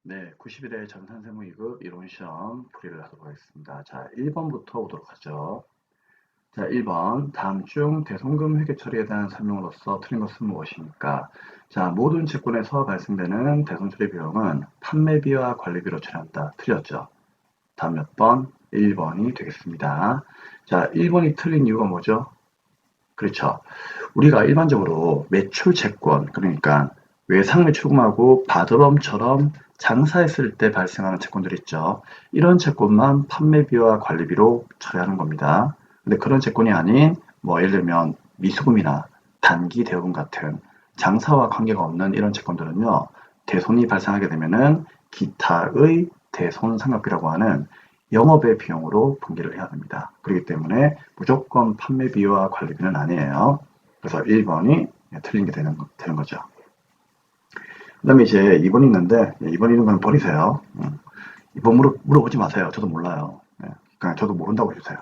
네, 91회 전산세무 2급 이론시험 풀이를 하도록 하겠습니다. 자, 1번부터 오도록 하죠. 자, 1번. 다음 중 대손금 회계 처리에 대한 설명으로서 틀린 것은 무엇입니까? 자, 모든 채권에서 발생되는 대손 처리 비용은 판매비와 관리비로 처리한다. 틀렸죠? 다음 몇 번? 1번이 되겠습니다. 자, 1번이 틀린 이유가 뭐죠? 그렇죠. 우리가 일반적으로 매출 채권, 그러니까 외상매출금하고 바드럼처럼 장사했을 때 발생하는 채권들 있죠. 이런 채권만 판매비와 관리비로 처리하는 겁니다. 근데 그런 채권이 아닌 예를 들면 미수금이나 단기 대여금 같은 장사와 관계가 없는 이런 채권들은요. 대손이 발생하게 되면은 기타의 대손상각비라고 하는 영업의 비용으로 분기를 해야 됩니다. 그렇기 때문에 무조건 판매비와 관리비는 아니에요. 그래서 1번이 틀린 게 되는 거죠. 그 다음에 이제 2번이 있는데, 2번 있는 건 버리세요. 2번 물어보지 마세요. 저도 몰라요. 그냥 저도 모른다고 해주세요.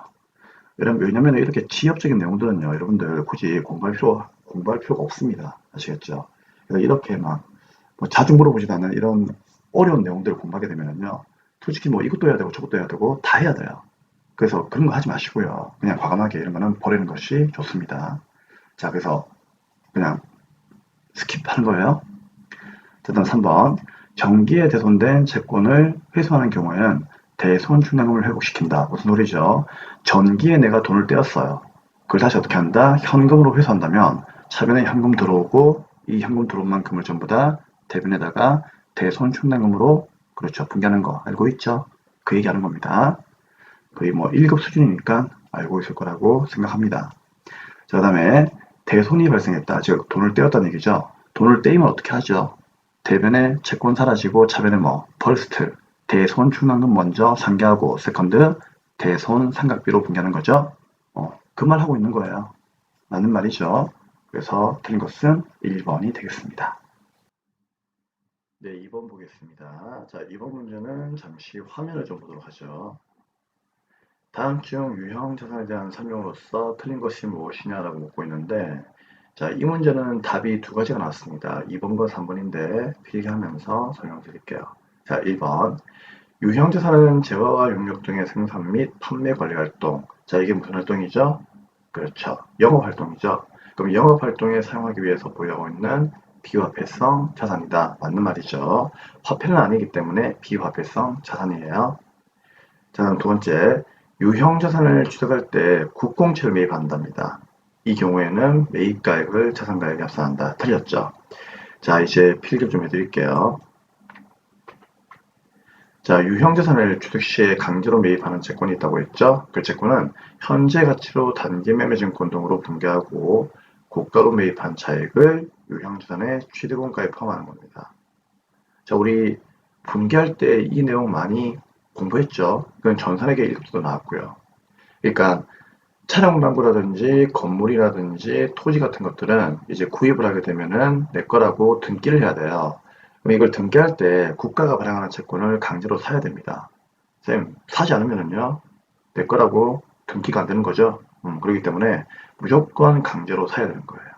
왜냐면 이렇게 지엽적인 내용들은요, 여러분들 굳이 공부할 필요가 없습니다. 아시겠죠? 그래서 이렇게 자주 물어보지도 않는 이런 어려운 내용들을 공부하게 되면요, 솔직히 이것도 해야 되고 저것도 해야 되고 다 해야 돼요. 그래서 그런 거 하지 마시고요. 그냥 과감하게 이런 거는 버리는 것이 좋습니다. 자, 그래서 그냥 스킵하는 거예요. 자, 다음 3번. 정기에 대손된 채권을 회수하는 경우에는 대손 충당금을 회복시킨다. 무슨 소리죠? 전기에 내가 돈을 떼었어요. 그걸 다시 어떻게 한다? 현금으로 회수한다면 차변에 현금 들어오고 이 현금 들어온 만큼을 전부 다 대변에다가 대손 충당금으로 그렇죠. 분기하는 거 알고 있죠? 그 얘기하는 겁니다. 거의 1급 수준이니까 알고 있을 거라고 생각합니다. 자, 그 다음에 대손이 발생했다. 즉 돈을 떼었다는 얘기죠. 돈을 떼이면 어떻게 하죠? 대변에 채권 사라지고 차변에 퍼스트 대손 충당금 먼저 상계하고 세컨드 대손 상각비로 분기하는 거죠. 그 말 하고 있는 거예요. 맞는 말이죠. 그래서 틀린 것은 1번이 되겠습니다. 네, 2번 보겠습니다. 자, 2번 문제는 잠시 화면을 좀 보도록 하죠. 다음 중 유형 자산에 대한 설명으로서 틀린 것이 무엇이냐라고 묻고 있는데, 자, 이 문제는 답이 두 가지가 나왔습니다. 2번과 3번인데 필기하면서 설명드릴게요. 자, 1번. 유형 자산은 재화와 용역 등의 생산 및 판매 관리 활동. 자, 이게 무슨 활동이죠? 그렇죠. 영업 활동이죠. 그럼 영업 활동에 사용하기 위해서 보유하고 있는 비화폐성 자산이다. 맞는 말이죠. 화폐는 아니기 때문에 비화폐성 자산이에요. 자, 그럼 두 번째. 유형 자산을 취득할 때 국공채를 매입한답니다. 이 경우에는 매입가액을 자산가액에 합산한다. 틀렸죠? 자, 이제 필기 좀 해드릴게요. 자, 유형 자산을 취득 시에 강제로 매입하는 채권이 있다고 했죠? 그 채권은 현재 가치로 단기 매매 증권 등으로 분개하고 고가로 매입한 차액을 유형 자산의 취득원가에 포함하는 겁니다. 자, 우리 분개할 때 이 내용 많이 공부했죠? 그건 전산회계 1급도 나왔고요. 그러니까 차량방구라든지 건물이라든지 토지 같은 것들은 이제 구입을 하게 되면은 내 거라고 등기를 해야 돼요. 그럼 이걸 등기할 때 국가가 발행하는 채권을 강제로 사야 됩니다. 쌤, 사지 않으면은요, 내 거라고 등기가 안 되는 거죠. 그렇기 때문에 무조건 강제로 사야 되는 거예요.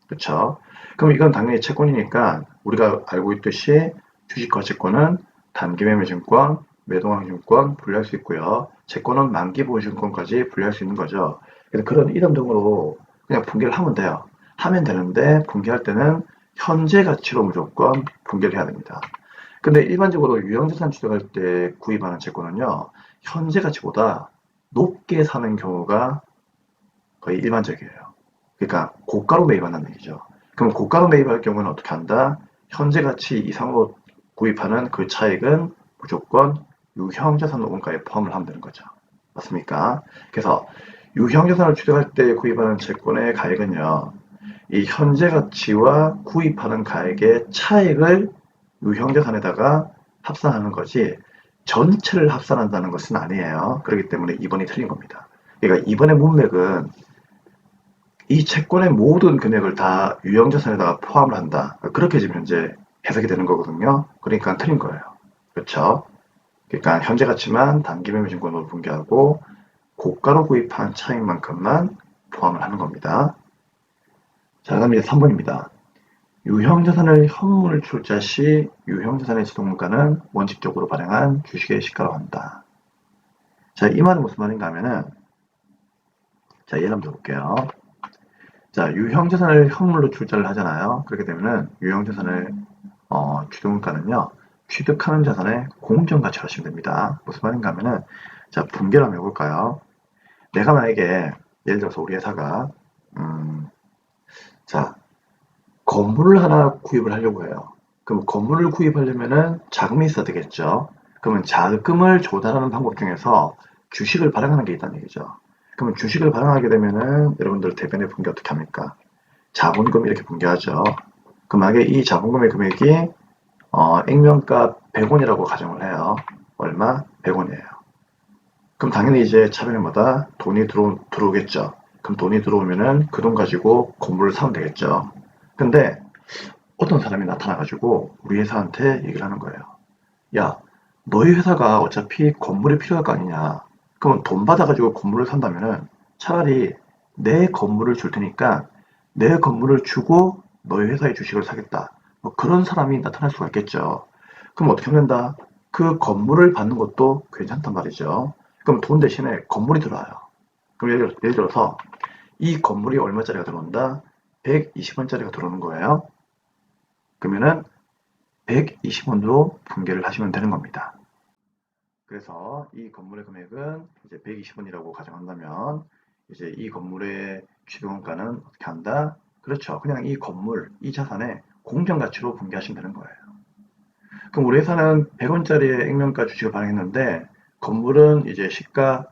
그렇죠? 그럼 이건 당연히 채권이니까 우리가 알고 있듯이 주식과 채권은 단기매매증권, 매도항증권 분리할 수 있고요. 채권은 만기보유증권까지 분리할 수 있는 거죠. 그래서 그런 이름 등으로 그냥 분개를 하면 돼요. 하면 되는데 분개할 때는 현재 가치로 무조건 분개를 해야 됩니다. 근데 일반적으로 유형자산 취득할 때 구입하는 채권은요, 현재 가치보다 높게 사는 경우가 거의 일반적이에요. 그러니까 고가로 매입한다는 얘기죠. 그럼 고가로 매입할 경우는 어떻게 한다? 현재 가치 이상으로 구입하는 그 차익은 무조건 유형자산 노동가에 포함을 하면 되는 거죠. 맞습니까? 그래서 유형자산을 취득할 때 구입하는 채권의 가액은요, 이 현재 가치와 구입하는 가액의 차액을 유형자산에다가 합산하는 거지 전체를 합산한다는 것은 아니에요. 그렇기 때문에 2번이 틀린 겁니다. 그러니까 2번의 문맥은 이 채권의 모든 금액을 다 유형자산에다가 포함을 한다. 그렇게 지금 현재 해석이 되는 거거든요. 그러니까 틀린 거예요. 그렇죠? 그러니까 현재 가치만 단기매매증권으로 분개하고 고가로 구입한 차익만큼만 포함을 하는 겁니다. 자, 그다음 이제 3번입니다. 유형자산을 현물 출자 시 유형자산의 지동물가는 원칙적으로 발행한 주식의 시가로 한다. 자, 이 말은 무슨 말인가 하면은, 자, 예를 한번 들어볼게요. 자, 유형자산을 현물로 출자를 하잖아요. 그렇게 되면은 유형자산을 취득물가는요, 취득하는 자산의 공정가치로 하시면 됩니다. 무슨 말인가 하면은, 자, 분개를 한번 해볼까요? 내가 만약에 예를 들어서 우리 회사가 자, 건물을 하나 구입을 하려고 해요. 그럼 건물을 구입하려면은 자금이 있어야 되겠죠. 그러면 자금을 조달하는 방법 중에서 주식을 발행하는 게 있다는 얘기죠. 그러면 주식을 발행하게 되면은 여러분들 대변의 분개 어떻게 합니까? 자본금 이렇게 분개하죠. 그럼 만약에 이 자본금의 금액이 액면가 100원이라고 가정을 해요. 얼마? 100원이에요. 그럼 당연히 이제 차변에 뭐다? 돈이 들어오겠죠. 그럼 돈이 들어오면은 그 돈 가지고 건물을 사면 되겠죠. 근데 어떤 사람이 나타나가지고 우리 회사한테 얘기를 하는 거예요. 야, 너희 회사가 어차피 건물이 필요할 거 아니냐. 그러면 돈 받아가지고 건물을 산다면은 차라리 내 건물을 줄 테니까 내 건물을 주고 너희 회사의 주식을 사겠다. 뭐 그런 사람이 나타날 수가 있겠죠. 그럼 어떻게 하면 된다? 그 건물을 받는 것도 괜찮단 말이죠. 그럼 돈 대신에 건물이 들어와요. 그럼 예를 들어서 이 건물이 얼마짜리가 들어온다? 120원짜리가 들어오는 거예요. 그러면은 120원으로 분개를 하시면 되는 겁니다. 그래서 이 건물의 금액은 이제 120원이라고 가정한다면 이제 이 건물의 취득원가는 어떻게 한다? 그렇죠. 그냥 이 건물, 이 자산의 공정가치로 분개하시면 되는 거예요. 그럼 우리 회사는 100원짜리의 액면가 주식을 발행했는데 건물은 이제 시가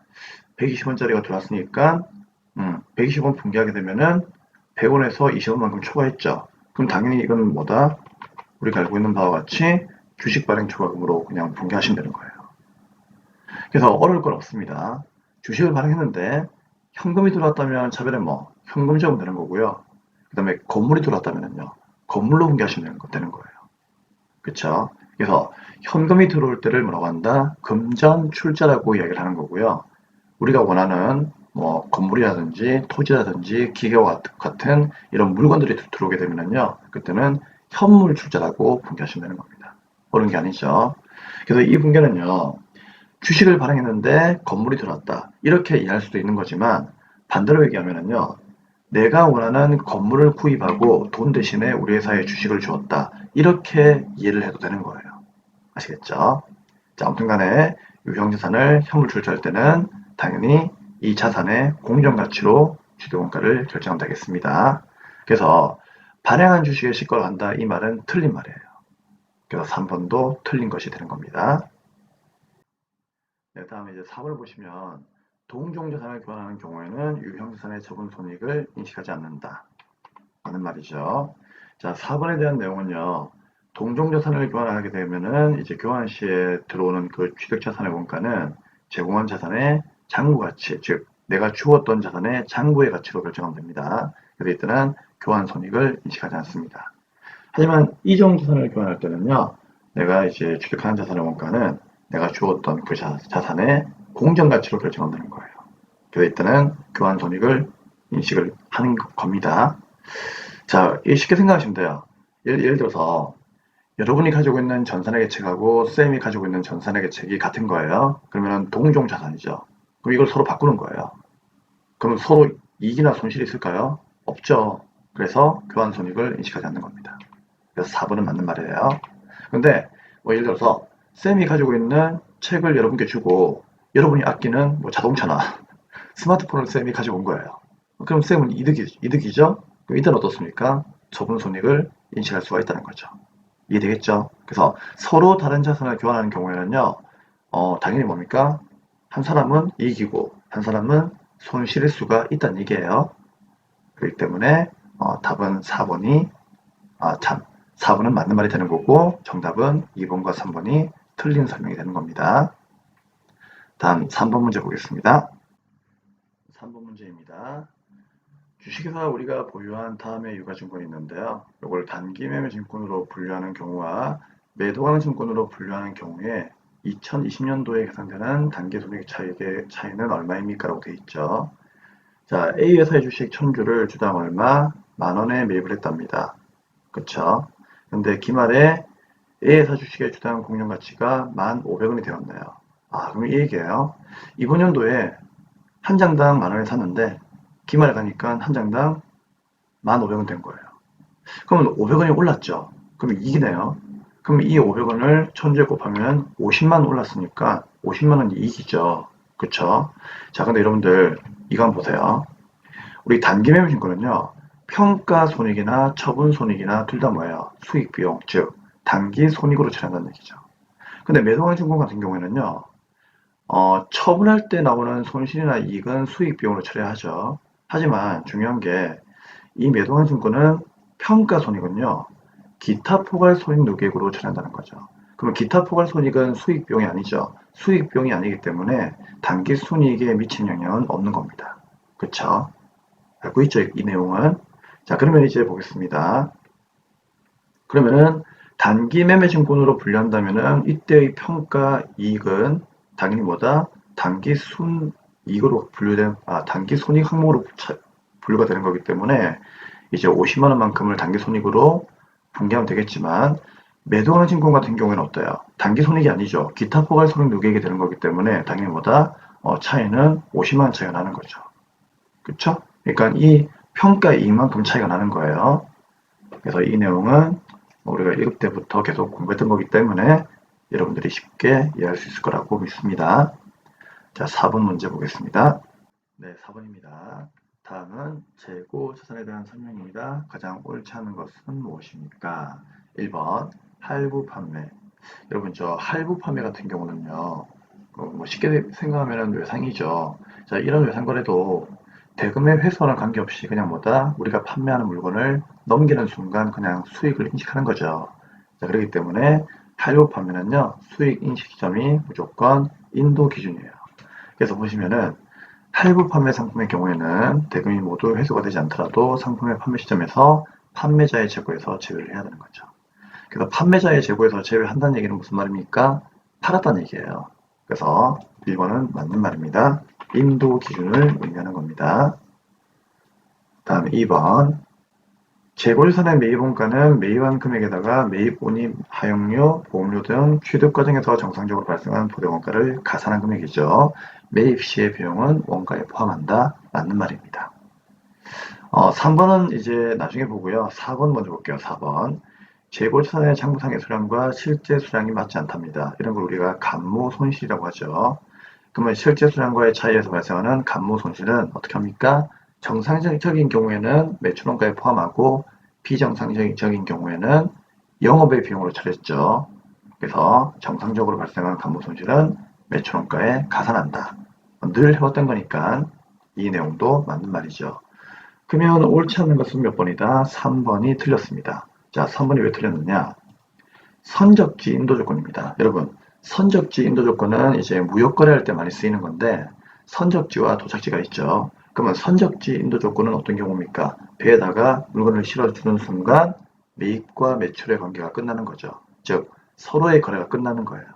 120원짜리가 들어왔으니까 120원 분개하게 되면은 100원에서 20원만큼 초과했죠. 그럼 당연히 이건 뭐다? 우리가 알고 있는 바와 같이 주식 발행 초과금으로 그냥 분개하시면 되는 거예요. 그래서 어려울 건 없습니다. 주식을 발행했는데 현금이 들어왔다면 차별에 뭐 현금 적으면 되는 거고요. 그 다음에 건물이 들어왔다면요. 건물로 분개하시면 되는 거예요. 그렇죠? 그래서 현금이 들어올 때를 뭐라고 한다? 금전 출자라고 이야기를 하는 거고요. 우리가 원하는 뭐 건물이라든지 토지라든지 기계와 같은 이런 물건들이 들어오게 되면요. 그때는 현물 출자라고 분개하시면 되는 겁니다. 어려운 게 아니죠. 그래서 이 분개는요. 주식을 발행했는데 건물이 들어왔다. 이렇게 이해할 수도 있는 거지만 반대로 얘기하면요. 내가 원하는 건물을 구입하고 돈 대신에 우리 회사에 주식을 주었다. 이렇게 이해를 해도 되는 거예요. 아시겠죠? 자, 아무튼 간에 유형자산을 현물 출자할 때는 당연히 이 자산의 공정가치로 취득원가를 결정하면 되겠습니다. 그래서 발행한 주식의 시가로 한다. 이 말은 틀린 말이에요. 그래서 3번도 틀린 것이 되는 겁니다. 네, 다음에 이제 4번을 보시면 동종자산을 교환하는 경우에는 유형자산의 처분 손익을 인식하지 않는다. 라는 말이죠. 자, 4번에 대한 내용은요. 동종자산을 교환하게 되면은 이제 교환 시에 들어오는 그 취득자산의 원가는 제공한 자산의 장부가치, 즉 내가 주었던 자산의 장부의 가치로 결정하면 됩니다. 그래서 이때는 교환 손익을 인식하지 않습니다. 하지만 이종자산을 교환할 때는요. 내가 이제 취득하는 자산의 원가는 내가 주었던 그 자산의 공정가치로 결정한다는 거예요. 그래서 이때는 교환 손익을 인식을 하는 겁니다. 자, 쉽게 생각하시면 돼요. 예를 들어서 여러분이 가지고 있는 전산의 계책하고 쌤이 가지고 있는 전산의 계책이 같은 거예요. 그러면 동종 자산이죠. 그럼 이걸 서로 바꾸는 거예요. 그럼 서로 이익이나 손실이 있을까요? 없죠. 그래서 교환 손익을 인식하지 않는 겁니다. 그래서 4번은 맞는 말이에요. 근데 뭐 예를 들어서 쌤이 가지고 있는 책을 여러분께 주고 여러분이 아끼는 뭐 자동차나 스마트폰을 쌤이 가지고 온 거예요. 그럼 쌤은 이득이죠? 그럼 이때는 어떻습니까? 처분 손익을 인식할 수가 있다는 거죠. 이해되겠죠? 그래서 서로 다른 자산을 교환하는 경우에는요, 당연히 뭡니까? 한 사람은 이익이고 한 사람은 손실일 수가 있다는 얘기예요. 그렇기 때문에 답은 4번이 4번은 맞는 말이 되는 거고 정답은 2번과 3번이 틀린 설명이 되는 겁니다. 다음 3번 문제 보겠습니다. 3번 문제입니다. 주식회사 우리가 보유한 다음에 유가증권이 있는데요. 이걸 단기 매매 증권으로 분류하는 경우와 매도하는 증권으로 분류하는 경우에 2020년도에 계산되는 단기 손익 차이는 얼마입니까? 라고 되어 있죠. 자, A 회사의 주식 1000주를 주당 얼마? 만원에 매입을 했답니다. 그쵸? 근데 기말에 A회사 주식의 주당 공유 가치가 1,500원이 되었네요. 아, 그럼 이 얘기예요. 이번 연도에 한 장당 10,000원에 샀는데 기말에 가니까 한 장당 1,500원 된 거예요. 그러면 500원이 올랐죠. 그럼 이익이네요. 그럼 이 500원을 1000주에 곱하면 50만 원 올랐으니까 50만 원 이익이죠. 그쵸? 자, 근데 여러분들 이거 한번 보세요. 우리 단기 매매 증권은요. 평가 손익이나 처분 손익이나 둘 다 뭐예요? 수익 비용, 즉 단기 손익으로 처리한다는 얘기죠. 근데 매도하는 증권 같은 경우에는요. 처분할 때 나오는 손실이나 이익은 수익 비용으로 처리하죠. 하지만 중요한 게 이 매도하는 증권은 평가 손익은요. 기타 포괄 손익 누계액으로 처리한다는 거죠. 그럼 기타 포괄 손익은 수익 비용이 아니죠. 수익 비용이 아니기 때문에 단기 순이익에 미친 영향은 없는 겁니다. 그쵸? 알고 있죠? 이 내용은. 자, 그러면 이제 보겠습니다. 그러면은 단기 매매 증권으로 분류한다면은 이때의 평가 이익은 당연히 뭐다? 단기 순이익으로 단기 손익 항목으로 분류가 되는 거기 때문에 이제 50만 원만큼을 단기 손익으로 분기하면 되겠지만 매도하는 증권 같은 경우에는 어때요? 단기 손익이 아니죠. 기타 포괄 손익 누계액이 되는 거기 때문에 당연히 뭐다? 차이는 50만 원 차이가 나는 거죠. 그쵸? 그러니까 이 평가 이익만큼 차이가 나는 거예요. 그래서 이 내용은 우리가 1급 때부터 계속 공부했던 거기 때문에 여러분들이 쉽게 이해할 수 있을 거라고 믿습니다. 자, 4번 문제 보겠습니다. 네, 4번입니다. 다음은 재고 자산에 대한 설명입니다. 가장 옳지 않은 것은 무엇입니까? 1번 할부 판매. 여러분 저 할부 판매 같은 경우는요. 뭐 쉽게 생각하면 외상이죠. 자, 이런 외상거래도 대금의 회수와는 관계없이 그냥 뭐다 우리가 판매하는 물건을 넘기는 순간 그냥 수익을 인식하는 거죠. 자, 그렇기 때문에 할부 판매는요. 수익 인식 시점이 무조건 인도 기준이에요. 그래서 보시면은 할부 판매 상품의 경우에는 대금이 모두 회수가 되지 않더라도 상품의 판매 시점에서 판매자의 재고에서 제외를 해야 되는 거죠. 그래서 판매자의 재고에서 제외한다는 얘기는 무슨 말입니까? 팔았다는 얘기예요. 그래서 1번은 맞는 말입니다. 인도 기준을 의미하는 겁니다. 다음 2번 재고유산의 매입원가는 매입한 금액에다가 매입 운임, 하용료, 보험료 등 취득 과정에서 정상적으로 발생한 부대원가를 가산한 금액이죠. 매입 시의 비용은 원가에 포함한다. 맞는 말입니다. 3번은 이제 나중에 보고요. 4번 먼저 볼게요. 4번. 재고유산의 장부상의 수량과 실제 수량이 맞지 않답니다. 이런 걸 우리가 감모 손실이라고 하죠. 그러면 실제 수량과의 차이에서 발생하는 감모 손실은 어떻게 합니까? 정상적인 경우에는 매출원가에 포함하고 비정상적인 경우에는 영업의 비용으로 처리했죠. 그래서 정상적으로 발생한 감모 손실은 매출원가에 가산한다. 늘 해왔던 거니까 이 내용도 맞는 말이죠. 그러면 옳지 않은 것은 몇 번이다? 3번이 틀렸습니다. 자, 3번이 왜 틀렸느냐? 선적지 인도 조건입니다. 여러분, 선적지 인도 조건은 이제 무역 거래할 때 많이 쓰이는 건데 선적지와 도착지가 있죠. 그러면 선적지 인도 조건은 어떤 경우입니까? 배에다가 물건을 실어주는 순간 매입과 매출의 관계가 끝나는 거죠. 즉 서로의 거래가 끝나는 거예요.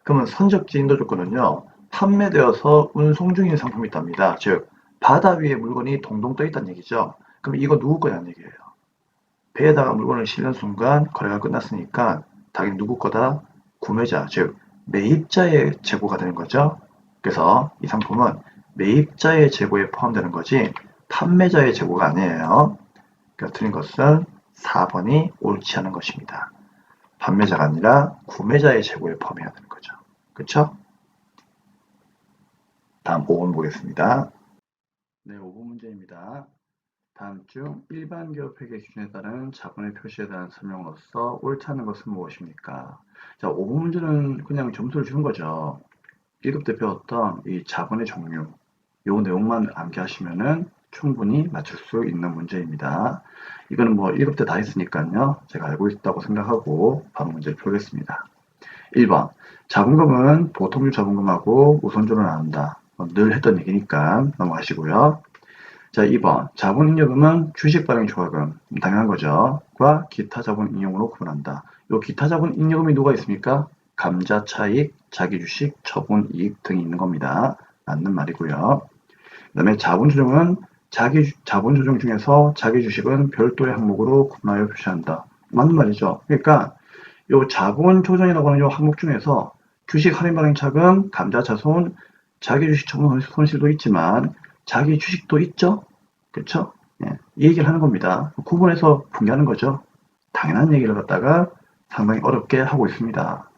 그러면 선적지 인도 조건은요. 판매되어서 운송 중인 상품이 있답니다. 즉 바다 위에 물건이 동동 떠 있다는 얘기죠. 그럼 이거 누구 거냐는 얘기예요. 배에다가 물건을 실는 순간 거래가 끝났으니까 당연히 누구 거다? 구매자, 즉 매입자의 재고가 되는 거죠. 그래서 이 상품은 매입자의 재고에 포함되는 거지 판매자의 재고가 아니에요. 그래서 틀린 것은 4번이 옳지 않은 것입니다. 판매자가 아니라 구매자의 재고에 포함해야 되는 거죠. 그렇죠? 다음 5번 보겠습니다. 네, 5번 문제입니다. 다음 중 일반 기업 회계 기준에 따른 자본의 표시에 대한 설명으로서 옳지 않은 것은 무엇입니까? 자, 5번 문제는 그냥 점수를 주는 거죠. 1급 때 배웠던 이 자본의 종류, 요 내용만 암기하시면은 충분히 맞출 수 있는 문제입니다. 이거는 뭐 1급 때 다 했으니까요. 제가 알고 있다고 생각하고 바로 문제를 풀겠습니다. 1번. 자본금은 보통주 자본금하고 우선주로 나눈다. 늘 했던 얘기니까 넘어가시고요. 자, 2번. 자본잉여금은 주식 발행 초과금, 당연한 거죠. 과 기타 자본 인용으로 구분한다. 요 기타 자본 잉여금이 누가 있습니까? 감자 차익, 자기 주식, 처분 이익 등이 있는 겁니다. 맞는 말이고요. 그 다음에 자본 조정은 자본 조정 중에서 자기 주식은 별도의 항목으로 구분하여 표시한다. 맞는 말이죠. 그러니까 요 자본 조정이라고 하는 요 항목 중에서 주식 할인 발행 차금, 감자차손, 자기 주식 처분 손실도 있지만 자기 주식도 있죠. 그렇죠? 예, 이 얘기를 하는 겁니다. 구분해서 분개하는 거죠. 당연한 얘기를 갖다가 상당히 어렵게 하고 있습니다.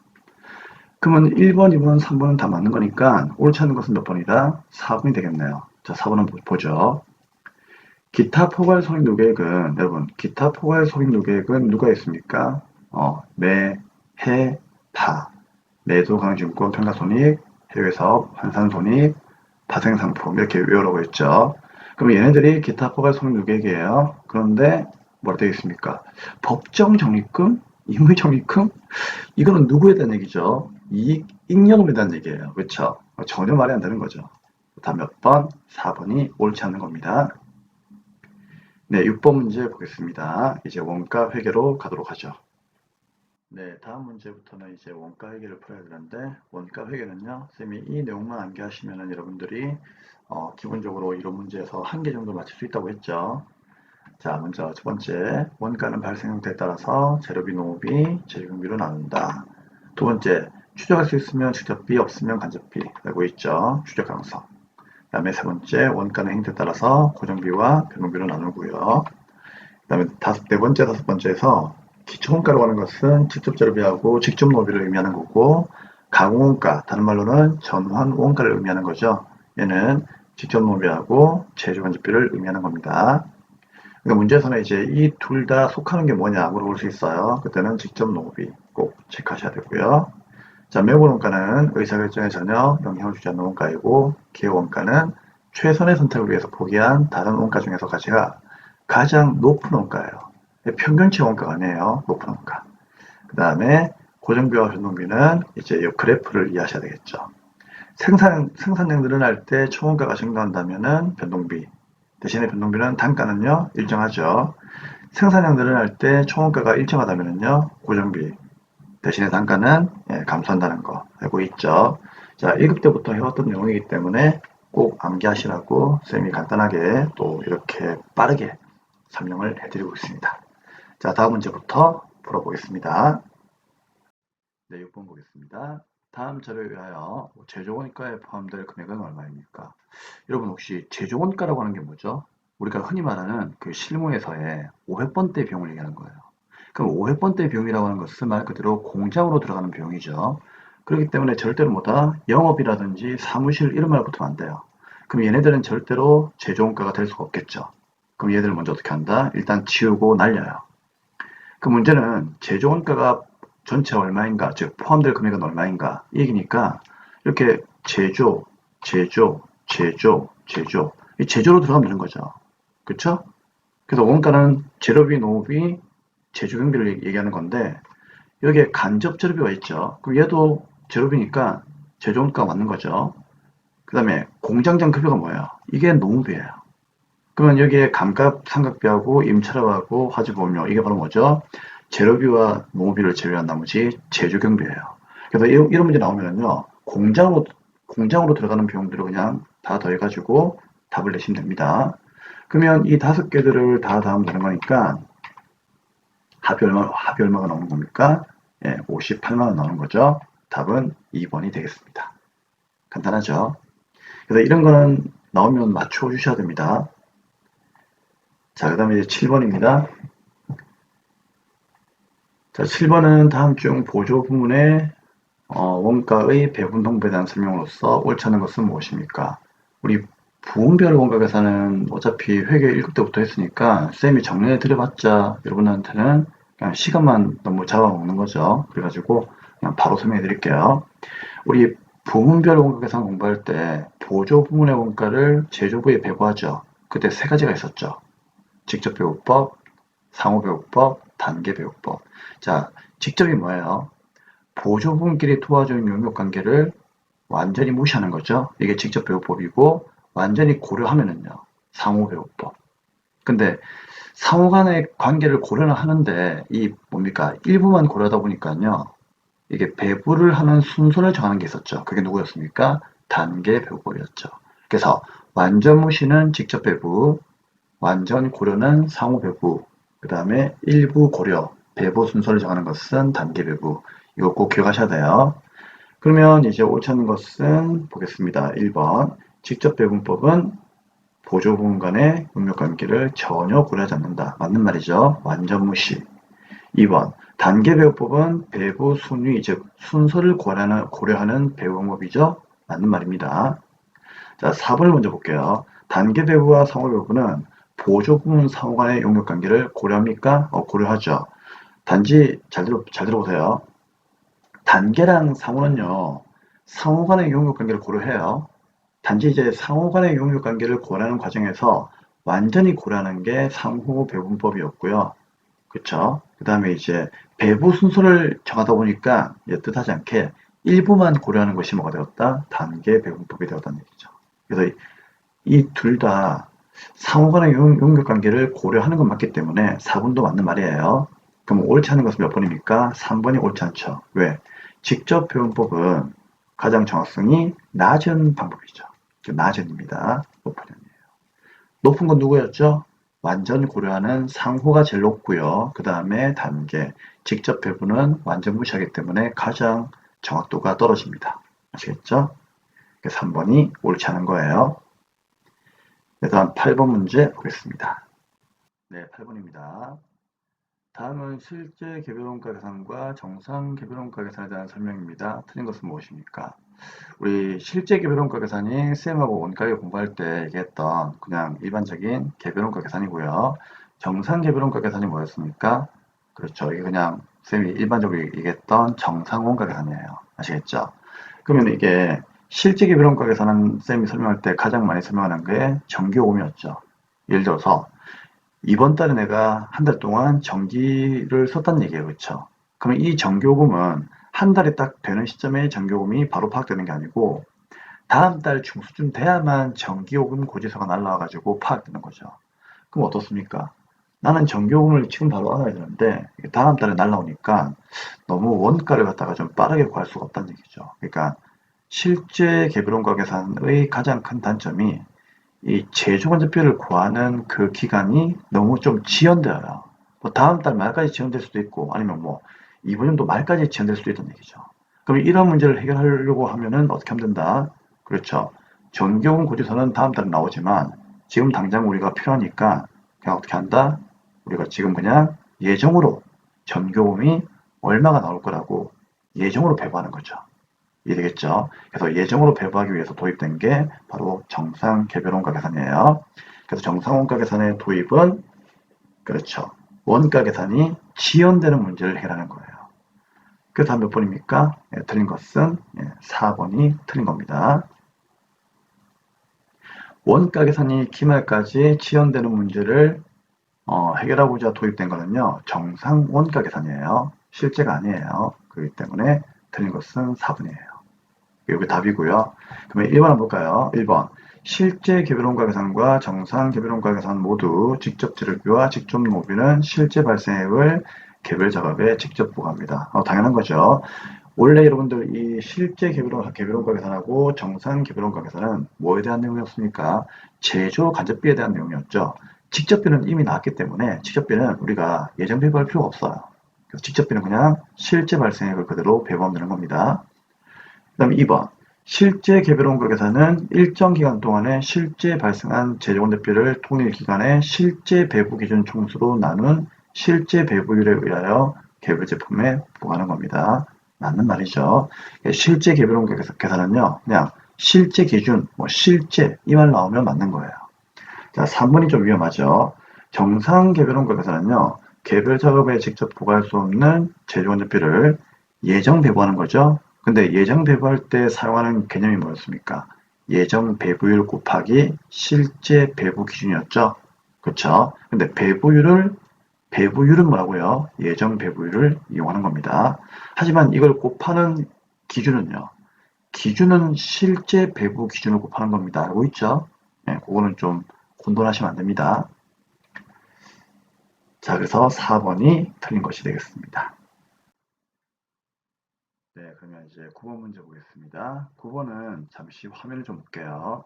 그러면 1번, 2번, 3번은 다 맞는 거니까 옳지 않은 것은 몇 번이다? 4번이 되겠네요. 자, 4번은 보죠. 기타 포괄 손익 누계액은 여러분 기타 포괄 손익 누계액은 누가 있습니까? 매, 해, 파, 매도 강증권 평가손익, 해외사업 환산손익, 파생상품 이렇게 외우라고 했죠. 그럼 얘네들이 기타 포괄 손익 누계액이에요. 그런데 뭐라 되어 있습니까? 법정 적립금, 임의 적립금 이거는 누구에 대한 얘기죠? 이익 잉여금에 대한 얘기예요. 그렇죠? 전혀 말이 안 되는 거죠. 다 몇 번? 4번이 옳지 않는 겁니다. 네, 6번 문제 보겠습니다. 이제 원가 회계로 가도록 하죠. 네, 다음 문제부터는 이제 원가 회계를 풀어야 되는데 원가 회계는요, 쌤이 이 내용만 암기하시면은 여러분들이 기본적으로 이런 문제에서 한 개 정도 맞출 수 있다고 했죠. 자, 먼저 첫 번째, 원가는 발생 형태에 따라서 재료비, 농업비, 재료경비로 나눈다. 두 번째, 추적할 수 있으면 직접비, 없으면 간접비 라고 있죠. 추적 강성. 그 다음에 세 번째, 원가는 행태에 따라서 고정비와 변동비로 나누고요. 그 다음에 네 번째, 다섯 번째에서 기초원가라고 하는 것은 직접 재료비하고 직접 노비를 의미하는 거고, 가공원가, 다른 말로는 전환 원가를 의미하는 거죠. 얘는 직접 노비하고 제조 간접비를 의미하는 겁니다. 그러니까 문제에서는 이제 이 둘 다 속하는 게 뭐냐 물어볼 수 있어요. 그때는 직접 노비 꼭 체크하셔야 되고요. 자, 매우 원가는 의사결정에 전혀 영향을 주지 않는 원가이고, 기업 원가는 최선의 선택을 위해서 포기한 다른 원가 중에서 가장 높은 원가예요. 평균치 원가가 아니에요. 높은 원가. 그 다음에 고정비와 변동비는 이제 이 그래프를 이해하셔야 되겠죠. 생산량 늘어날 때 초원가가 증가한다면은 변동비. 대신에 변동비는 단가는요, 일정하죠. 생산량 늘어날 때 초원가가 일정하다면은요, 고정비. 대신에 단가는 감소한다는 거 알고 있죠. 자, 1급 때부터 해왔던 내용이기 때문에 꼭 암기하시라고 쌤이 간단하게 또 이렇게 빠르게 설명을 해드리고 있습니다. 자, 다음 문제부터 풀어보겠습니다. 네, 6번 보겠습니다. 다음 자료에 의하여 제조원가에 포함될 금액은 얼마입니까? 여러분 혹시 제조원가라고 하는 게 뭐죠? 우리가 흔히 말하는 그 실무에서의 500번대 비용을 얘기하는 거예요. 그럼 500번대 비용이라고 하는 것은 말 그대로 공장으로 들어가는 비용이죠. 그렇기 때문에 절대로 뭐다? 영업이라든지 사무실 이런 말 붙으면 안 돼요. 그럼 얘네들은 절대로 제조원가가 될 수가 없겠죠. 그럼 얘들을 먼저 어떻게 한다? 일단 지우고 날려요. 그 문제는 제조원가가 전체 얼마인가, 즉 포함될 금액은 얼마인가 이 얘기니까 이렇게 이 제조로 들어가면 되는 거죠. 그쵸? 그래서 원가는 재료비, 노비, 제조경비를 얘기하는 건데 여기에 간접 재료비가 있죠. 그럼 얘도 재료비니까 제조원가가 맞는 거죠. 그 다음에 공장장 급여가 뭐예요? 이게 농비예요. 그러면 여기에 감가 삼각비하고 임차료하고 화재보험료 이게 바로 뭐죠? 재료비와 농비를 제외한 나머지 제조경비예요. 그래서 이런 문제 나오면요 공장으로 들어가는 비용들을 그냥 다 더해가지고 답을 내시면 됩니다. 그러면 이 다섯 개들을 다 더하면 되는 거니까 합이 얼마가 나오는 겁니까? 58만 원 나오는 거죠. 답은 2번이 되겠습니다. 간단하죠? 그래서 이런 거는 나오면 맞춰 주셔야 됩니다. 자, 그 다음에 이제 7번입니다. 자, 7번은 다음 중 보조 부문의 원가의 배분 홍보에 대한 설명으로서 옳지 않은 것은 무엇입니까? 우리 부문별 원가 계산은 어차피 회계 1급 때부터 했으니까 쌤이 정리해 드려봤자 여러분한테는 그냥 시간만 너무 잡아먹는 거죠. 그래가지고 그냥 바로 설명해 드릴게요. 우리 부문별 원가 계산 공부할 때 보조 부문의 원가를 제조부에 배부하죠. 그때 세 가지가 있었죠. 직접 배우법, 상호 배우법, 단계 배우법. 자, 직접이 뭐예요? 보조부문끼리 도와주는 용역관계를 완전히 무시하는 거죠. 이게 직접 배우법이고 완전히 고려하면은요. 상호 배우법. 근데 상호 간의 관계를 고려는 하는데 이 뭡니까? 일부만 고려하다 보니까요. 이게 배부를 하는 순서를 정하는 게 있었죠. 그게 누구였습니까? 단계 배우법이었죠. 그래서 완전 무시는 직접 배부, 완전 고려는 상호 배부, 그 다음에 일부 고려, 배부 순서를 정하는 것은 단계 배부. 이거 꼭 기억하셔야 돼요. 그러면 이제 옳지 않은 것은 보겠습니다. 1번. 직접 배분법은 보조 부분 간의 응력관계를 전혀 고려하지 않는다. 맞는 말이죠. 완전 무시. 2번. 단계 배분법은 배부 순위, 즉 순서를 고려하는 배분법이죠. 맞는 말입니다. 자, 4번을 먼저 볼게요. 단계 배부와 상호 배부는 보조 부분 상호 간의 용역관계를 고려합니까? 고려하죠. 단지 잘 들어보세요. 단계랑 상호는요, 상호 간의 용역관계를 고려해요. 단지 이제 상호 간의 용역관계를 고려하는 과정에서 완전히 고려하는 게 상호 배분법이었고요. 그쵸? 그 다음에 이제 배부 순서를 정하다 보니까 뜻하지 않게 일부만 고려하는 것이 뭐가 되었다? 단계 배분법이 되었다는 얘기죠. 그래서 이 둘 다 상호 간의 용역관계를 고려하는 건 맞기 때문에 4번도 맞는 말이에요. 그럼 옳지 않은 것은 몇 번입니까? 3번이 옳지 않죠. 왜? 직접 배분법은 가장 정확성이 낮은 방법이죠. 낮은입니다. 높은 아니에요. 높은 건 누구였죠? 완전 고려하는 상호가 제일 높고요. 그 다음에 단계, 직접 배분은 완전 무시하기 때문에 가장 정확도가 떨어집니다. 아시겠죠? 3번이 옳지 않은 거예요. 네, 다음 8번 문제 보겠습니다. 네, 8번입니다. 다음은 실제 개별원가 계산과 정상 개별원가 계산에 대한 설명입니다. 틀린 것은 무엇입니까? 우리 실제 개별원가 계산이 쌤하고 원가를 공부할 때 얘기했던 그냥 일반적인 개별원가 계산이고요. 정상 개별원가 계산이 뭐였습니까? 그렇죠. 이게 그냥 쌤이 일반적으로 얘기했던 정상 원가 계산이에요. 아시겠죠? 그러면 이게 실제 개별원가 계산은 쌤이 설명할 때 가장 많이 설명하는 게 전기요금이었죠. 예를 들어서 이번 달에 내가 한 달 동안 전기를 썼다는 얘기예요. 그렇죠? 그러면 이 전기요금은 한 달이 딱 되는 시점에 전기요금이 바로 파악되는 게 아니고 다음 달 중순쯤 돼야만 전기요금 고지서가 날라와가지고 파악되는 거죠. 그럼 어떻습니까? 나는 전기요금을 지금 바로 알아야 되는데 다음 달에 날라오니까 너무 원가를 갖다가 좀 빠르게 구할 수가 없다는 얘기죠. 그러니까 실제 개별원가 계산의 가장 큰 단점이 이 제조간접비를 구하는 그 기간이 너무 좀 지연되어요. 뭐 다음 달 말까지 지연될 수도 있고 아니면 뭐 이번 연도 말까지 지연될 수도 있다는 얘기죠. 그럼 이런 문제를 해결하려고 하면은 어떻게 하면 된다? 그렇죠. 전기요금 고지서는 다음 달에 나오지만 지금 당장 우리가 필요하니까 그냥 어떻게 한다? 우리가 지금 그냥 예정으로 전기요금이 얼마가 나올 거라고 예정으로 배부하는 거죠. 이해되겠죠? 그래서 예정으로 배부하기 위해서 도입된 게 바로 정상 개별 원가 계산이에요. 그래서 정상 원가 계산의 도입은 그렇죠. 원가 계산이 지연되는 문제를 해결하는 거예요. 그래서 다음 몇 번입니까? 틀린 것은 4번이 틀린 겁니다. 원가 계산이 기말까지 지연되는 문제를 해결하고자 도입된 거는요. 정상 원가 계산이에요. 실제가 아니에요. 그렇기 때문에 틀린 것은 4번이에요. 여기 답이고요. 그러면 1번 한번 볼까요? 1번. 실제 개별원가 계산과 정상 개별원가 계산 모두 직접 재료비와 직접 노비는 실제 발생액을 개별 작업에 직접 부과합니다. 당연한 거죠. 원래 여러분들 이 실제 개별원가 계산하고 정상 개별원가 계산은 뭐에 대한 내용이었습니까? 제조 간접비에 대한 내용이었죠. 직접비는 이미 나왔기 때문에 직접비는 우리가 예정 배부할 필요가 없어요. 그래서 직접비는 그냥 실제 발생액을 그대로 배부하면 되는 겁니다. 그 다음에 2번. 실제 개별원가 계산은 일정 기간 동안에 실제 발생한 재정원대비를 통일 기간의 실제 배부 기준 총수로 나눈 실제 배부율에 의하여 개별 제품에 부과하는 겁니다. 맞는 말이죠. 실제 개별원가 계산은요, 그냥 실제 기준, 뭐 실제 이 말 나오면 맞는 거예요. 자, 3번이 좀 위험하죠. 정상 개별원가 계산은요, 개별 작업에 직접 부과할 수 없는 재정원대비를 예정 배부하는 거죠. 근데 예정 배부할 때 사용하는 개념이 뭐였습니까? 예정 배부율 곱하기 실제 배부 기준이었죠. 그렇죠? 근데 배부율은 뭐라고요? 예정 배부율을 이용하는 겁니다. 하지만 이걸 곱하는 기준은요. 기준은 실제 배부 기준을 곱하는 겁니다. 알고 있죠? 네, 그거는 좀 혼돈하시면 안 됩니다. 자, 그래서 4번이 틀린 것이 되겠습니다. 네, 그러면 이제 9번 문제 보겠습니다. 9번은 잠시 화면을 좀 볼게요.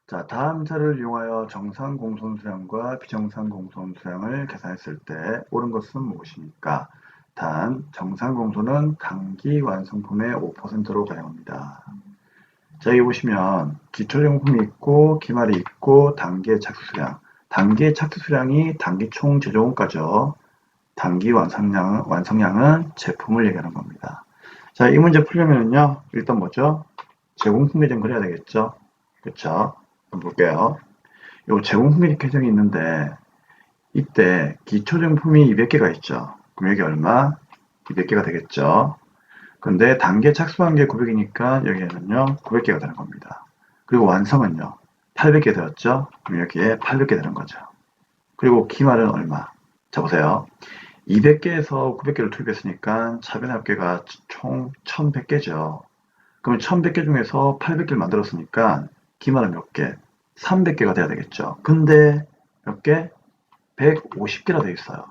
자, 다음 자를 이용하여 정상 공손수량과 비정상 공손수량을 계산했을 때 옳은 것은 무엇입니까? 단, 정상 공손은 단기 완성품의 5%로 가정합니다. 자, 여기 보시면 기초정품이 있고 기말이 있고 단기의 착수수량. 단기의 착수수량이 단기 총 제조원가죠. 단기 완성량은 제품을 얘기하는 겁니다. 자, 이 문제 풀려면요, 일단 뭐죠? 제공품계정 그려야 되겠죠? 그쵸? 한번 볼게요. 요 제공품계정이 있는데, 이때 기초정품이 200개가 있죠. 그럼 여기 얼마? 200개가 되겠죠? 근데 단계 착수한 게 900이니까 여기에는요, 900개가 되는 겁니다. 그리고 완성은요, 800개 되었죠? 그럼 여기에 800개 되는 거죠. 그리고 기말은 얼마? 자, 보세요. 200개에서 900개를 투입했으니까 차변 합계가 총 1100개죠. 그러면 1100개 중에서 800개를 만들었으니까 기말은 몇 개? 300개가 돼야 되겠죠. 근데 몇 개? 150개라 되어 있어요.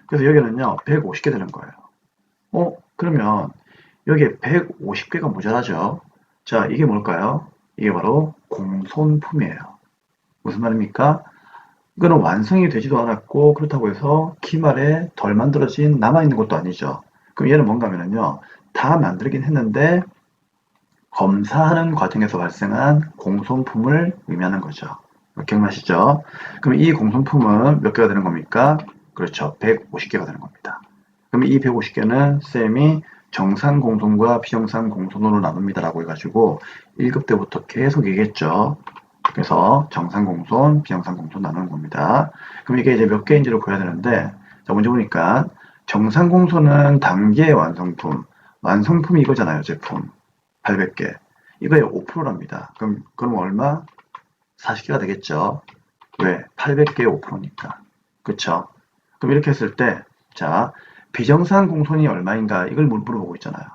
그래서 여기는요, 150개 되는 거예요. 그러면 여기에 150개가 모자라죠. 자, 이게 뭘까요? 이게 바로 공손품이에요. 무슨 말입니까? 이거는 완성이 되지도 않았고 그렇다고 해서 기말에 덜 만들어진 남아있는 것도 아니죠. 그럼 얘는 뭔가 하면요. 다 만들긴 했는데 검사하는 과정에서 발생한 공손품을 의미하는 거죠. 기억나시죠? 그럼 이 공손품은 몇 개가 되는 겁니까? 그렇죠. 150개가 되는 겁니다. 그럼 이 150개는 쌤이 정상 공손과 비정상 공손으로 나눕니다 라고 해가지고 1급 때부터 계속 얘기했죠. 그래서 정상 공손, 비정상 공손 나누는 겁니다. 그럼 이게 이제 몇 개인지를 구해야 되는데, 자, 먼저 보니까 정상 공손은 단계의 완성품, 완성품이 이거잖아요, 제품. 800개. 이거의 5%랍니다. 그럼 얼마? 40개가 되겠죠. 왜? 800개의 5%니까. 그쵸? 그럼 이렇게 했을 때, 자, 비정상 공손이 얼마인가? 이걸 물어보고 있잖아요.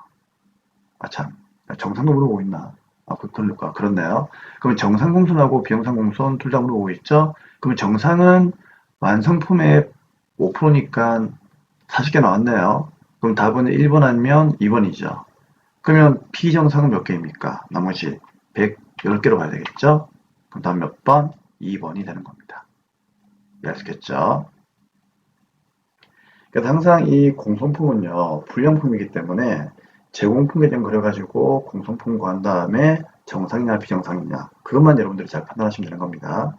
아, 참. 정상도 물어보고 있나? 그렇네요. 그러면 정상 공손하고 비정상 공손 둘 다 물어보고 있죠? 그러면 정상은 완성품의 5%니까 40개 나왔네요. 그럼 답은 1번 아니면 2번이죠. 그러면 비정상은 몇 개입니까? 나머지 110개로 가야 되겠죠? 그럼 다음 몇 번? 2번이 되는 겁니다. 이해하셨겠죠? 그래서 항상 이 공손품은요, 불량품이기 때문에 제공품에 대한 그려가지고 공손품 구한 다음에 정상이냐 비정상이냐 그것만 여러분들이 잘 판단하시면 되는 겁니다.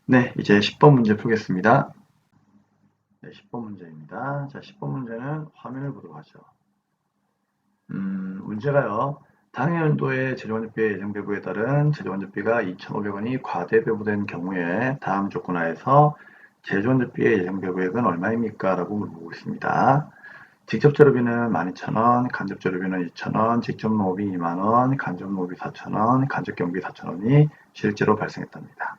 네, 이제 10번 문제 풀겠습니다. 네, 10번 문제입니다. 자, 10번 문제는 화면을 보도록 하죠. 문제가요. 당해연도의 재료원료비의 예정배부에 따른 재료원료비가 2,500원이 과대배부된 경우에 다음 조건 하에서 재료원료비의 예정배부액은 얼마입니까? 라고 물어보고 있습니다. 직접 재료비는 12,000원, 간접 재료비는 2,000원, 직접 노비 2만원, 간접 노비 4,000원, 간접 경비 4,000원이 실제로 발생했답니다.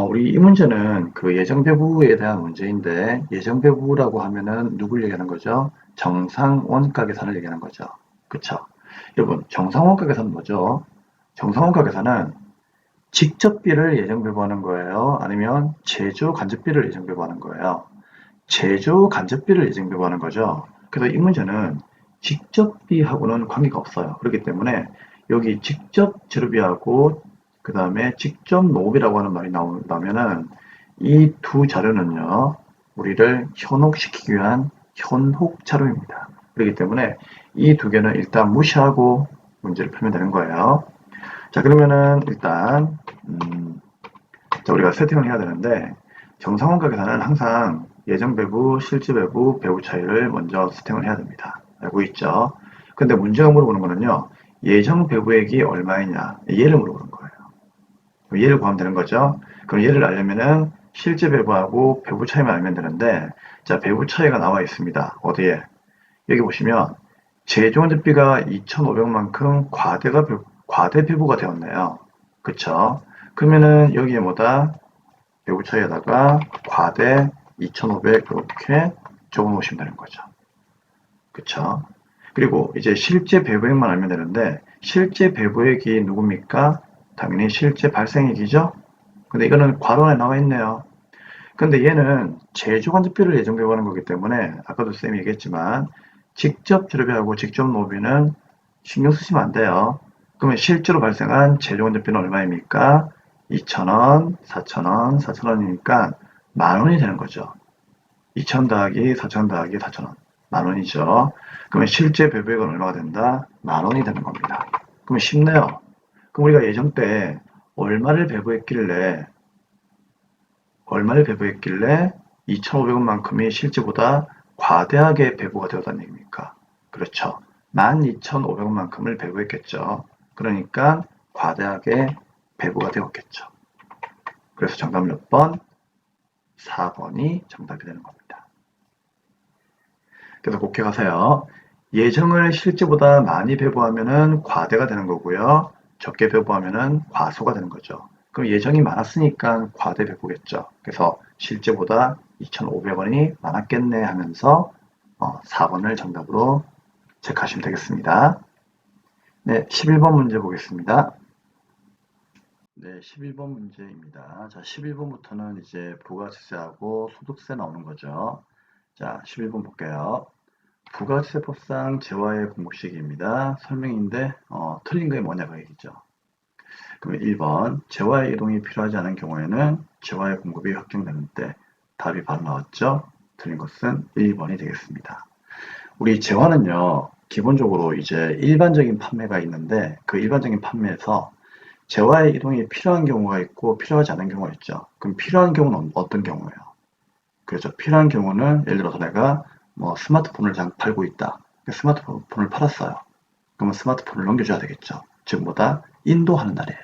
우리 이 문제는 그 예정배부에 대한 문제인데 예정배부라고 하면은 누굴 얘기하는 거죠? 정상 원가 계산을 얘기하는 거죠. 그쵸? 여러분, 정상 원가 계산은 뭐죠? 정상 원가 계산은 직접비를 예정배부하는 거예요? 아니면 제조 간접비를 예정배부하는 거예요? 제조 간접비를 예정배부하는 거죠. 그래서 이 문제는 직접비하고는 관계가 없어요. 그렇기 때문에 여기 직접 재료비하고 그 다음에 직접 노비라고 하는 말이 나오면은 이 두 자료는요, 우리를 현혹시키기 위한 현혹 자료입니다. 그렇기 때문에 이 두 개는 일단 무시하고 문제를 풀면 되는 거예요. 자, 그러면은 일단 자, 우리가 세팅을 해야 되는데 정상원가 계산은 항상 예정 배부, 실제 배부, 배부 차이를 먼저 세팅을 해야 됩니다. 알고 있죠? 근데 문제가 물어보는 거는요, 예정 배부액이 얼마이냐, 얘를 물어보는 거예요. 얘를 구하면 되는 거죠. 그럼 얘를 알려면은 실제 배부하고 배부 차이만 알면 되는데, 자, 배부 차이가 나와 있습니다. 어디에? 여기 보시면 제조원료비가 2,500만큼 과대 배부가 되었네요. 그쵸? 그러면은 여기에 뭐다? 배부 차이에다가 과대 2,500 이렇게 적어 놓으시면 되는 거죠. 그쵸? 그리고 이제 실제 배부액만 알면 되는데 실제 배부액이 누굽니까? 당연히 실제 발생액이죠. 근데 이거는 괄호 안에 나와 있네요. 근데 얘는 제조간접비를 예정 배부하는 거기 때문에 아까도 쌤이 얘기했지만 직접 재료비하고 직접 노비는 신경 쓰시면 안 돼요. 그러면 실제로 발생한 최종원자비는 얼마입니까? 2,000원, 4,000원, 4,000원이니까 만원이 되는 거죠. 2,000 더하기 4,000 더하기 4,000원. 만원이죠. 그러면 실제 배부액은 얼마가 된다? 만원이 되는 겁니다. 그러면 쉽네요. 그럼 우리가 예정 때 얼마를 배부했길래 2,500원만큼이 실제보다 과대하게 배부가 되었다는 얘기입니까? 그렇죠. 12,500원만큼을 배부했겠죠. 그러니까 과대하게 배부가 되었겠죠. 그래서 정답 몇 번? 4번이 정답이 되는 겁니다. 그래서 곱게 가세요. 예정을 실제보다 많이 배부하면 과대가 되는 거고요. 적게 배부하면 과소가 되는 거죠. 그럼 예정이 많았으니까 과대 배부겠죠. 그래서 실제보다 2,500원이 많았겠네 하면서 4번을 정답으로 체크하시면 되겠습니다. 네, 11번 문제 보겠습니다. 네, 11번 문제입니다. 자, 11번부터는 이제 부가세하고 소득세 나오는 거죠. 자, 11번 볼게요. 부가세법상 재화의 공급식입니다. 설명인데 틀린 게 뭐냐고 얘기죠. 그러면 1번 재화의 이동이 필요하지 않은 경우에는 재화의 공급이 확정되는 때 답이 바로 나왔죠. 틀린 것은 1번이 되겠습니다. 우리 재화는요. 기본적으로 이제 일반적인 판매가 있는데 그 일반적인 판매에서 재화의 이동이 필요한 경우가 있고 필요하지 않은 경우가 있죠. 그럼 필요한 경우는 어떤 경우예요? 그렇죠. 필요한 경우는 예를 들어서 내가 뭐 스마트폰을 팔고 있다. 스마트폰을 팔았어요. 그러면 스마트폰을 넘겨줘야 되겠죠. 즉 뭐다? 인도하는 날이에요.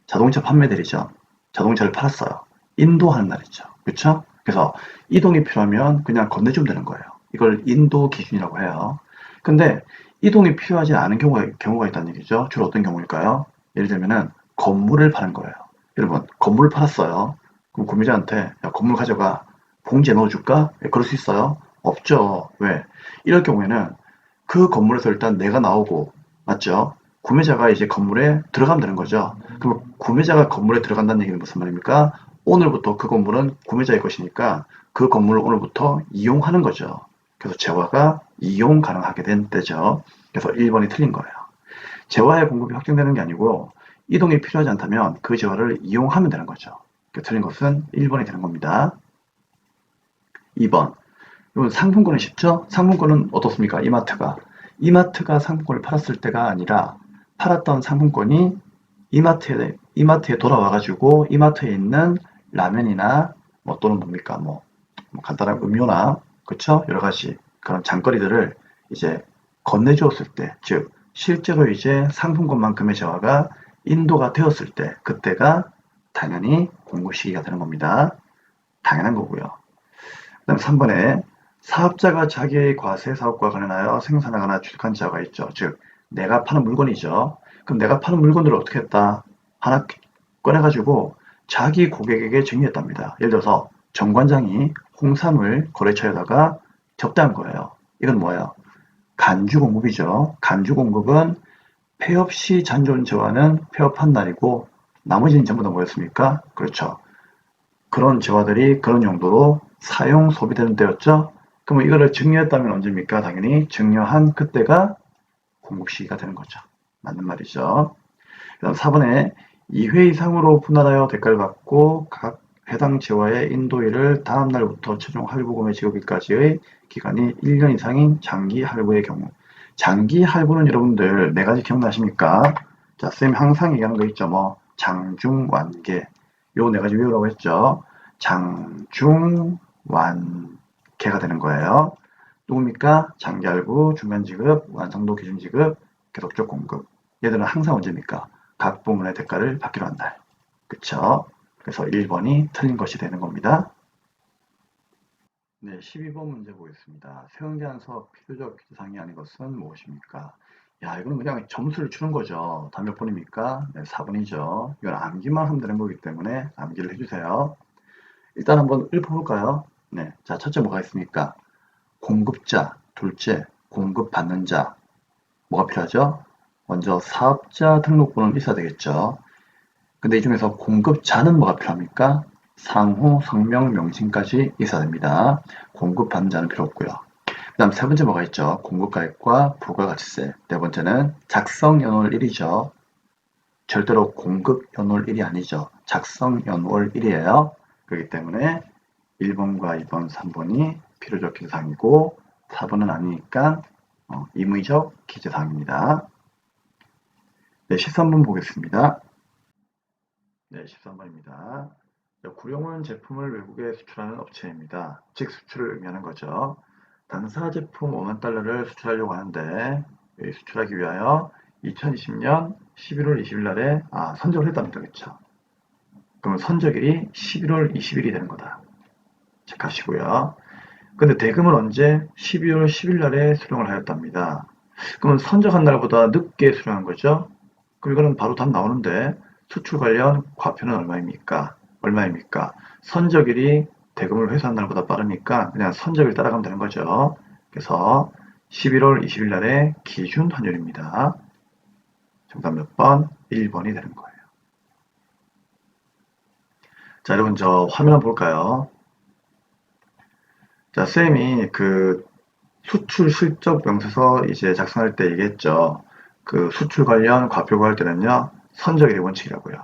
자동차 판매대리점. 자동차를 팔았어요. 인도하는 날이죠. 그렇죠? 그래서 이동이 필요하면 그냥 건네주면 되는 거예요. 이걸 인도 기준이라고 해요. 근데 이동이 필요하지 않은 경우가 있다는 얘기죠. 주로 어떤 경우일까요? 예를 들면은 건물을 파는 거예요. 여러분, 건물을 팔았어요. 그럼 구매자한테 야, 건물 가져가. 봉지에 넣어줄까? 네, 그럴 수 있어요? 없죠. 왜? 이럴 경우에는 그 건물에서 일단 내가 나오고, 맞죠? 구매자가 이제 건물에 들어가면 되는 거죠. 그럼 구매자가 건물에 들어간다는 얘기는 무슨 말입니까? 오늘부터 그 건물은 구매자의 것이니까 그 건물을 오늘부터 이용하는 거죠. 그래서 재화가 이용 가능하게 된 때죠. 그래서 1번이 틀린 거예요. 재화의 공급이 확정되는 게 아니고 이동이 필요하지 않다면 그 재화를 이용하면 되는 거죠. 틀린 것은 1번이 되는 겁니다. 2번. 이건 상품권은 쉽죠? 상품권은 어떻습니까? 이마트가 상품권을 팔았을 때가 아니라 팔았던 상품권이 이마트에 돌아와가지고 이마트에 있는 라면이나 뭐 또는 뭡니까? 뭐 간단한 음료나 그쵸? 여러 가지 그런 장거리들을 이제 건네주었을 때, 즉 실제로 이제 상품권만큼의 재화가 인도가 되었을 때 그때가 당연히 공급 시기가 되는 겁니다. 당연한 거고요. 그다음 3번에 사업자가 자기의 과세 사업과 관련하여 생산하거나 취득한 자가 있죠. 즉 내가 파는 물건이죠. 그럼 내가 파는 물건들을 어떻게 했다? 하나 꺼내가지고 자기 고객에게 증여했답니다. 예를 들어서 정관장이 홍삼을 거래처에다가 접대한 거예요. 이건 뭐예요? 간주 공급이죠. 간주 공급은 폐업 시 잔존 재화는 폐업한 날이고 나머지는 전부 다 뭐였습니까? 그렇죠. 그런 재화들이 그런 용도로 사용 소비되는 때였죠. 그러면 이거를 증여했다면 언제입니까? 당연히 증여한 그때가 공급 시기가 되는 거죠. 맞는 말이죠. 그다음 4번에 2회 이상으로 분할하여 대가를 받고 각 해당 재화의 인도일을 다음 날부터 최종 할부금의 지급일까지의 기간이 1년 이상인 장기 할부의 경우. 장기 할부는 여러분들 네 가지 기억나십니까? 자, 쌤이 항상 얘기하는 거 있죠. 뭐 장중완계. 요 네 가지 외우라고 했죠. 장중완계가 되는 거예요. 누굽니까? 장기 할부, 중간 지급, 완성도 기준 지급, 계속적 공급. 얘들은 항상 언제입니까? 각 부문의 대가를 받기로 한 날. 그쵸? 그래서 1번이 틀린 것이 되는 겁니다. 네, 12번 문제 보겠습니다. 세운대한 사업 필요적 퀴즈상이 아닌 것은 무엇입니까? 야, 이거는 그냥 점수를 주는 거죠. 답 몇 번입니까? 네, 4번이죠. 이건 암기만 하면 되는 거기 때문에 암기를 해주세요. 일단 한번 읊어볼까요? 네, 자, 첫째 뭐가 있습니까? 공급자, 둘째, 공급받는 자. 뭐가 필요하죠? 먼저 사업자 등록번호는 있어야 되겠죠. 근데 이 중에서 공급자는 뭐가 필요합니까? 상호, 성명, 명칭까지 있어야 됩니다. 공급받는 자는 필요 없고요. 그 다음 세 번째 뭐가 있죠? 공급가액과 부가가치세. 네 번째는 작성연월 일이죠. 절대로 공급 연월 1이 아니죠. 작성 연월 1이에요. 그렇기 때문에 1번과 2번, 3번이 필요적 기재사항이고 4번은 아니니까 임의적 기재사항입니다. 네, 13번 보겠습니다. 네, 13번입니다. 구룡은 제품을 외국에 수출하는 업체입니다. 즉 수출을 의미하는 거죠. 당사 제품 5만 달러를 수출하려고 하는데 수출하기 위하여 2020년 11월 20일 날에 선적을 했답니다. 그렇죠? 그러면 선적일이 11월 20일이 되는 거다. 체크하시고요. 근데 대금을 언제? 12월 10일 날에 수령을 하였답니다. 그러면 선적한 날보다 늦게 수령한 거죠? 그럼 이거는 바로 답 나오는데 수출 관련 과표는 얼마입니까? 얼마입니까? 선적일이 대금을 회수한 날보다 빠르니까 그냥 선적일 따라가면 되는 거죠. 그래서 11월 20일 날의 기준 환율입니다. 정답 몇 번? 1번이 되는 거예요. 자, 여러분 저 화면 한번 볼까요? 자, 쌤이 그 수출 실적 명세서 이제 작성할 때 얘기했죠. 그 수출 관련 과표 구할 때는요, 선적일의 원칙이라고요.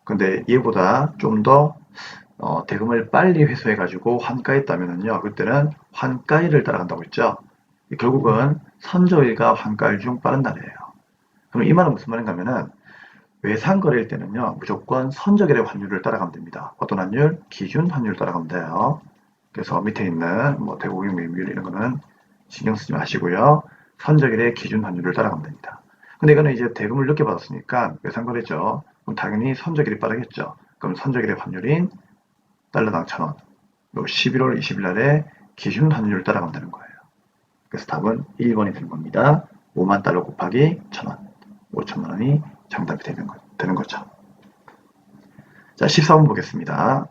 근데 이보다 좀 더 대금을 빨리 회수해가지고 환가했다면요, 그때는 환가일을 따라간다고 했죠. 결국은 선적일과 환가일 중 빠른 날이에요. 그럼 이 말은 무슨 말인가 하면은 외상거래일 때는요, 무조건 선적일의 환율을 따라가면 됩니다. 어떤 환율? 기준 환율을 따라가면 돼요. 그래서 밑에 있는 뭐 대국민 매입률 이런 거는 신경 쓰지 마시고요. 선적일의 기준 환율을 따라가면 됩니다. 근데 이거는 이제 대금을 늦게 받았으니까 외상거래죠. 그럼 당연히 선적일이 빠르겠죠. 그럼 선적일의 환율인 달러당 1,000원, 11월 20일 날에 기준 환율을 따라가면 되는 거예요. 그래서 답은 1번이 되는 겁니다. 5만 달러 곱하기 1,000원, 5천만 원이 정답이 되는 거죠. 자, 14번 보겠습니다.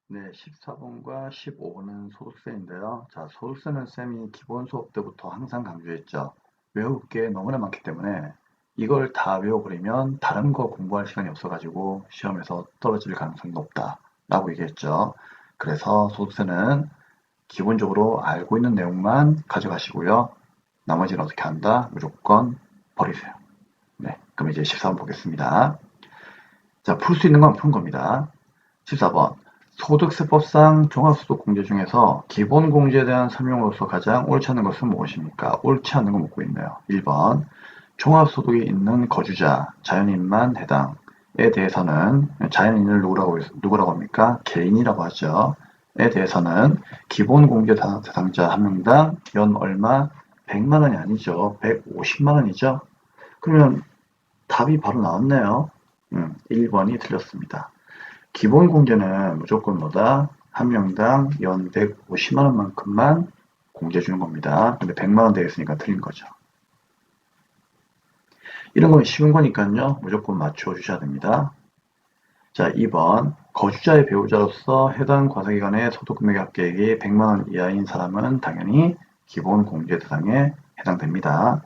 네, 14번과 15번은 소득세인데요. 자, 소득세는 쌤이 기본 수업 때부터 항상 강조했죠. 외울 게 너무나 많기 때문에 이걸 다 외워버리면 다른 거 공부할 시간이 없어가지고 시험에서 떨어질 가능성이 높다라고 얘기했죠. 그래서 소득세는 기본적으로 알고 있는 내용만 가져가시고요. 나머지는 어떻게 한다? 무조건 버리세요. 네, 그럼 이제 14번 보겠습니다. 자, 풀 수 있는 건 푼 겁니다. 14번. 소득세법상 종합소득공제 중에서 기본공제에 대한 설명으로서 가장 옳지 않은 것은 무엇입니까? 옳지 않은 거 묻고 있네요. 1번. 종합소득이 있는 거주자, 자연인만 해당에 대해서는 자연인을 누구라고 합니까? 개인이라고 하죠. 에 대해서는 기본공제 대상자 한 명당 연 얼마? 100만 원이 아니죠. 150만 원이죠. 그러면 답이 바로 나왔네요. 1번이 틀렸습니다. 기본 공제는 무조건 뭐다? 한 명당 연 150만 원만큼만 공제 주는 겁니다. 근데 100만 원 되겠으니까 틀린 거죠. 이런 건 쉬운 거니까요. 무조건 맞춰 주셔야 됩니다. 자, 2번. 거주자의 배우자로서 해당 과세기간의 소득금액의 합계액이 100만 원 이하인 사람은 당연히 기본 공제 대상에 해당됩니다.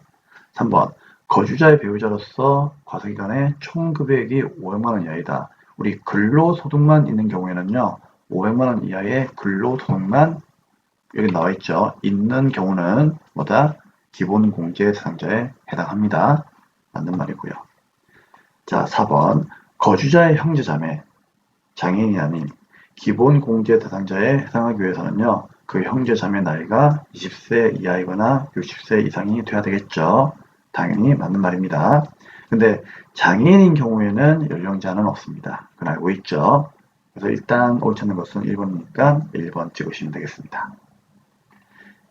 3번. 거주자의 배우자로서 과세기간의 총 금액이 500만 원 이하이다. 우리 근로소득만 있는 경우에는요, 500만 원 이하의 근로소득만 여기 나와 있죠. 있는 경우는 뭐다? 기본공제 대상자에 해당합니다. 맞는 말이고요. 자, 4번. 거주자의 형제자매, 장애인이 아닌 기본공제 대상자에 해당하기 위해서는요, 그 형제자매 나이가 20세 이하이거나 60세 이상이 돼야 되겠죠. 당연히 맞는 말입니다. 근데 장애인인 경우에는 연령 제한은 없습니다. 그건 알고 있죠. 그래서 일단 옳지 않는 것은 1번이니까 1번 찍으시면 되겠습니다.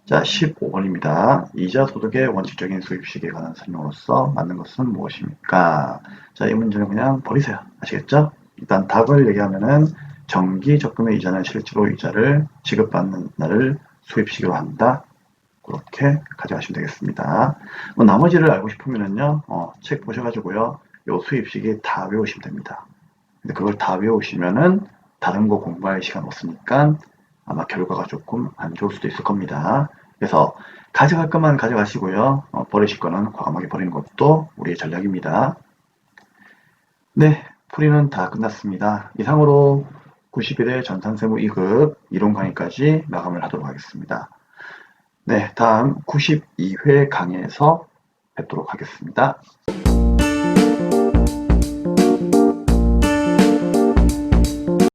자, 15번입니다. 이자 소득의 원칙적인 수입식에 관한 설명으로서 맞는 것은 무엇입니까? 자, 이 문제는 그냥 버리세요. 아시겠죠? 일단 답을 얘기하면은 정기 적금의 이자는 실제로 이자를 지급받는 날을 수입식으로 한다. 그렇게 가져가시면 되겠습니다. 뭐 나머지를 알고 싶으면은요, 책 보셔가지고요, 요 수입식이 다 외우시면 됩니다. 근데 그걸 다 외우시면은 다른 거 공부할 시간 없으니까 아마 결과가 조금 안 좋을 수도 있을 겁니다. 그래서 가져갈 것만 가져가시고요, 버리실 거는 과감하게 버리는 것도 우리의 전략입니다. 네, 풀이는 다 끝났습니다. 이상으로 90일의 전산세무 2급 이론 강의까지 마감을 하도록 하겠습니다. 네, 다음 92회 강의에서 뵙도록 하겠습니다.